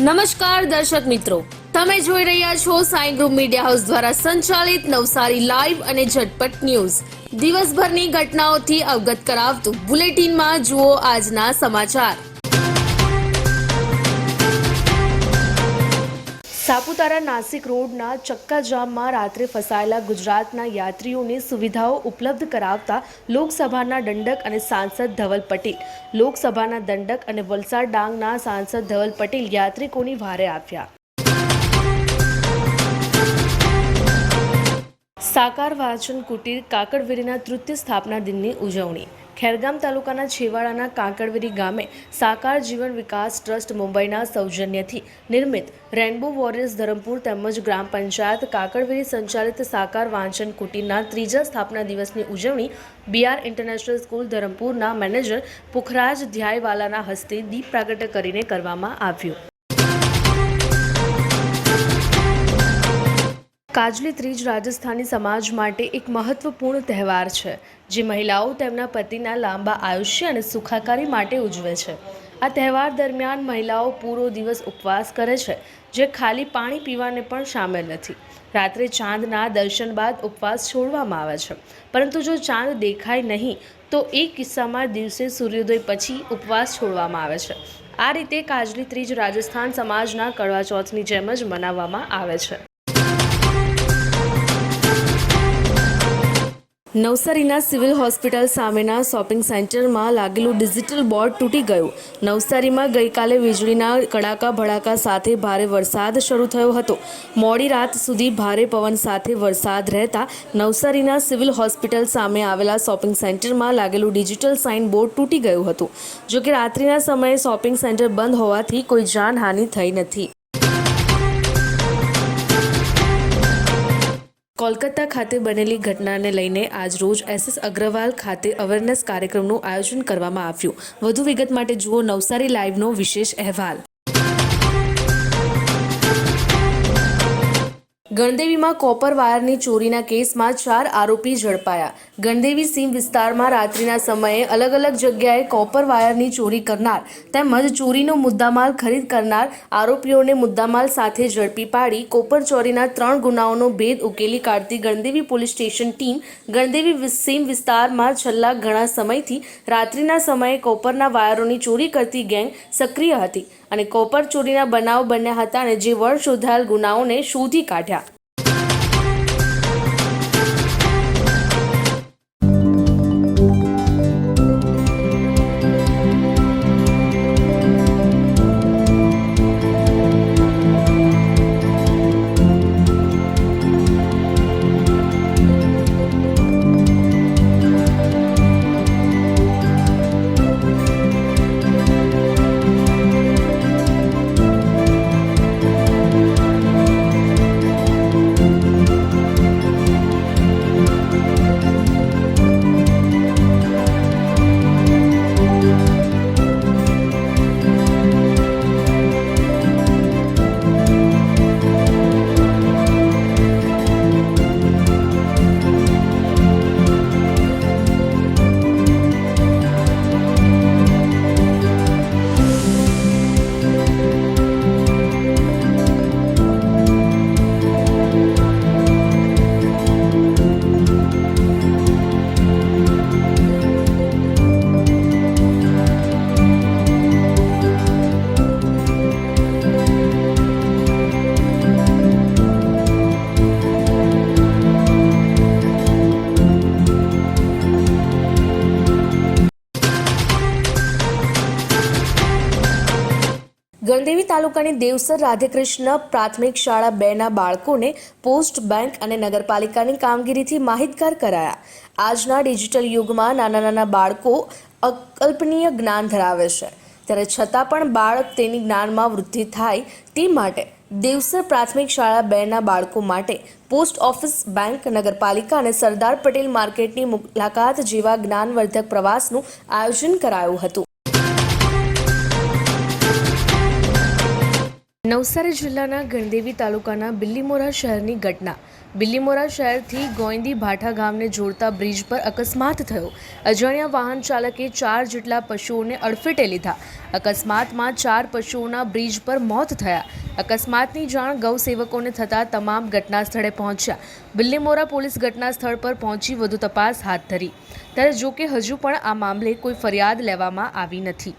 નમસ્કાર દર્શક મિત્રો, તમે જોઈ રહ્યા છો સાઈ ગ્રુપ મીડિયા હાઉસ દ્વારા સંચાલિત નવસારી લાઈવ અને ઝટપટ ન્યૂઝ. દિવસભરની ઘટનાઓથી અવગત કરાવતું બુલેટિનમાં જુઓ આજના સમાચાર. સાપુતારા નાસિક રોડના ચક્કાજામમાં રાત્રે ફસાયેલા ગુજરાતના યાત્રીઓને સુવિધાઓ ઉપલબ્ધ કરાવતા લોકસભાના દંડક અને સાંસદ ધવલ પટેલ. લોકસભાના દંડક અને વલસાડ ડાંગના સાંસદ ધવલ પટેલ યાત્રિકોની વારે આવ્યા. સાકાર વાંચન કુટીર કાકડવેરીના તૃતીય સ્થાપના દિનની ઉજવણી. ખેરગામ તાલુકાના છેવાડાના કાકડવેરી ગામે સાકાર જીવન વિકાસ ટ્રસ્ટ મુંબઈના સૌજન્યથી નિર્મિત રેનબો વોરિયર્સ ધરમપુર તેમજ ગ્રામ પંચાયત કાકડવેરી સંચાલિત સાકાર વાંચન કુટીરના ત્રીજા સ્થાપના દિવસની ઉજવણી BR ઇન્ટરનેશનલ સ્કૂલ ધરમપુરના મેનેજર પુખરાજ ધ્યાયવાલાના હસ્તે દીપ પ્રાગટ્ય કરીને કરવામાં આવ્યું. કાજલી ત્રીજ રાજસ્થાની સમાજ માટે એક મહત્વપૂર્ણ તહેવાર છે, જે મહિલાઓ તેમના પતિના લાંબા આયુષ્ય અને સુખાકારી માટે ઉજવે છે. આ તહેવાર દરમિયાન મહિલાઓ પૂરો દિવસ ઉપવાસ કરે છે, જે ખાલી પાણી પીવાને પણ સામેલ નથી. રાત્રે ચાંદના દર્શન બાદ ઉપવાસ છોડવામાં આવે છે, પરંતુ જો ચાંદ દેખાય નહીં તો એ કિસ્સામાં દિવસે સૂર્યોદય પછી ઉપવાસ છોડવામાં આવે છે. આ રીતે કાજલી ત્રીજ રાજસ્થાન સમાજના કડવા ચોથની જેમ જ મનાવવામાં આવે છે. નવસારીના સિવિલ હોસ્પિટલ સામેના શોપિંગ સેન્ટરમાં લાગેલું ડિજિટલ બોર્ડ તૂટી ગયું. નવસારીમાં ગઈકાલે વીજળીના કડાકા ભડાકા સાથે ભારે વરસાદ શરૂ થયો હતો. મોડી રાત સુધી ભારે પવન સાથે વરસાદ રહેતા નવસારીના સિવિલ હોસ્પિટલ સામે આવેલા શોપિંગ સેન્ટરમાં લાગેલું ડિજિટલ સાઇન બોર્ડ તૂટી ગયું હતું. જોકે રાત્રિના સમયે શોપિંગ સેન્ટર બંધ હોવાથી કોઈ જાનહાનિ થઈ નથી. કોલકાતા ખાતે બનેલી ઘટનાને લઈને આજરોજ SS અગ્રવાલ ખાતે અવેરનેસ કાર્યક્રમનું આયોજન કરવામાં આવ્યું. વધુ વિગત માટે જુઓ નવસારી લાઈવનો વિશેષ અહેવાલ. ગણદેવીમાં કોપર વાયરની ચોરીના કેસમાં 4 આરોપી ઝડપાયા. ગણદેવી સીમ વિસ્તારમાં રાત્રિના સમયે અલગ અલગ જગ્યાએ કોપર વાયરની ચોરી કરનાર તેમજ ચોરીનો મુદ્દામાલ ખરીદ કરનાર આરોપીઓને મુદ્દામાલ સાથે ઝડપી પાડી કોપર ચોરીના 3 ગુનાઓનો ભેદ ઉકેલી કાઢતી Gandevi police station team Gandevi સીમ વિસ્તારમાં છેલ્લા ઘણા સમયથી રાત્રિના સમયે કોપરના વાયરોની ચોરી કરતી ગેંગ સક્રિય હતી અને કોપર ચોરીના બનાવ બન્યા હતા અને જે વડ શોધાયેલ ગુનાઓને શોધી કાઢ્યા. ગણદેવી તાલુકાની દેવસર રાધેકૃષ્ણ પ્રાથમિક શાળા 2ના બાળકોને પોસ્ટ બેંક અને નગરપાલિકાની કામગીરીથી માહિતગાર કરાયા. આજના ડિજિટલ યુગમાં નાના બાળકો અકલ્પનીય જ્ઞાન ધરાવે છે, ત્યારે છતાં પણ બાળક તેની જ્ઞાનમાં વૃદ્ધિ થાય તે માટે દેવસર પ્રાથમિક શાળા 2ના બાળકો માટે પોસ્ટ ઓફિસ, બેંક, નગરપાલિકા અને સરદાર પટેલ માર્કેટની મુલાકાત જેવા જ્ઞાનવર્ધક પ્રવાસનું આયોજન કરાયું હતું. નવસારી જિલ્લાના ગણદેવી તાલુકાના બિલ્લીમોરા શહેરની ઘટના. બિલ્લીમોરા શહેરથી ગોઈંદી ભાઠા ગામને જોડતા બ્રિજ પર અકસ્માત થયો. અજાણ્યા વાહન ચાલકે 4 જેટલા પશુઓને અડફેટે લીધા. અકસ્માતમાં 4 પશુઓના બ્રિજ પર મોત થયા. અકસ્માતની જાણ ગૌસેવકોને થતાં તમામ ઘટના સ્થળે પહોંચ્યા. બિલ્લીમોરા પોલીસ ઘટના સ્થળ પર પહોંચી વધુ તપાસ હાથ ધરી. ત્યારે જોકે હજુ પણ આ મામલે કોઈ ફરિયાદ લેવામાં આવી નથી.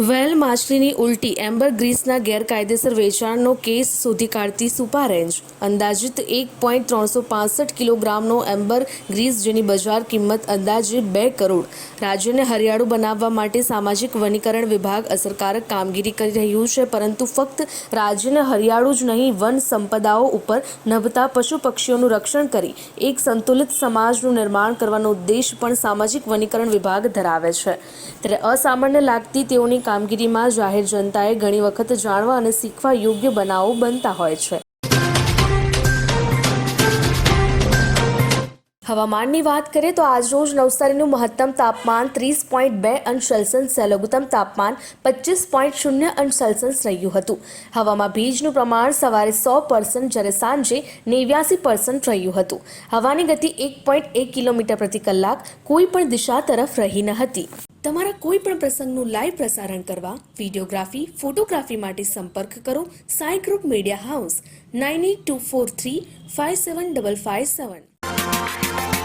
વેલ માછલીની ઉલટી એમ્બરગ્રીસના ગેરકાયદેસર વેચાણનો કેસ શોધી કાઢતી સુપા રેન્જ. અંદાજિત 1.365 કિલોગ્રામનો એમ્બરગ્રીસ, જેની બજાર કિંમત અંદાજે 2 કરોડ. રાજ્યને હરિયાળું બનાવવા માટે સામાજિક વનીકરણ વિભાગ અસરકારક કામગીરી કરી રહ્યું છે, પરંતુ ફક્ત રાજ્યને હરિયાળું જ નહીં, વન સંપદાઓ ઉપર નભતા પશુ પક્ષીઓનું રક્ષણ કરી એક સંતુલિત સમાજનું નિર્માણ કરવાનો ઉદ્દેશ પણ સામાજિક વનીકરણ વિભાગ ધરાવે છે. ત્યારે અસામાન્ય લાગતી તેઓની કામગીરીમાં જાહેર જનતાએ ઘણી વખત જાણવા અને શીખવા યોગ્ય બનાવો બનતા હોય છે. હવામાનની વાત કરીએ તો આજરોજ નવસારીનું મહત્તમ તાપમાન 30.2 અંશ સેલ્સિયસ, લઘુત્તમ તાપમાન 25.0 અંશ સેલ્સિયસ રહ્યું હતું. હવામાં ભેજનું પ્રમાણ સવારે 100%, જ્યારે સાંજે 89% રહ્યું હતું. હવાની ગતિ 1.1 કિલોમીટર પ્રતિ કલાક કોઈ પણ દિશા તરફ રહી ન હતી. તમારા કોઈ પણ પ્રસંગનું લાઈવ પ્રસારણ કરવા, વિડીયોગ્રાફી, ફોટોગ્રાફી માટે સંપર્ક કરો સાઈ ગ્રુપ મીડિયા હાઉસ 9824357557.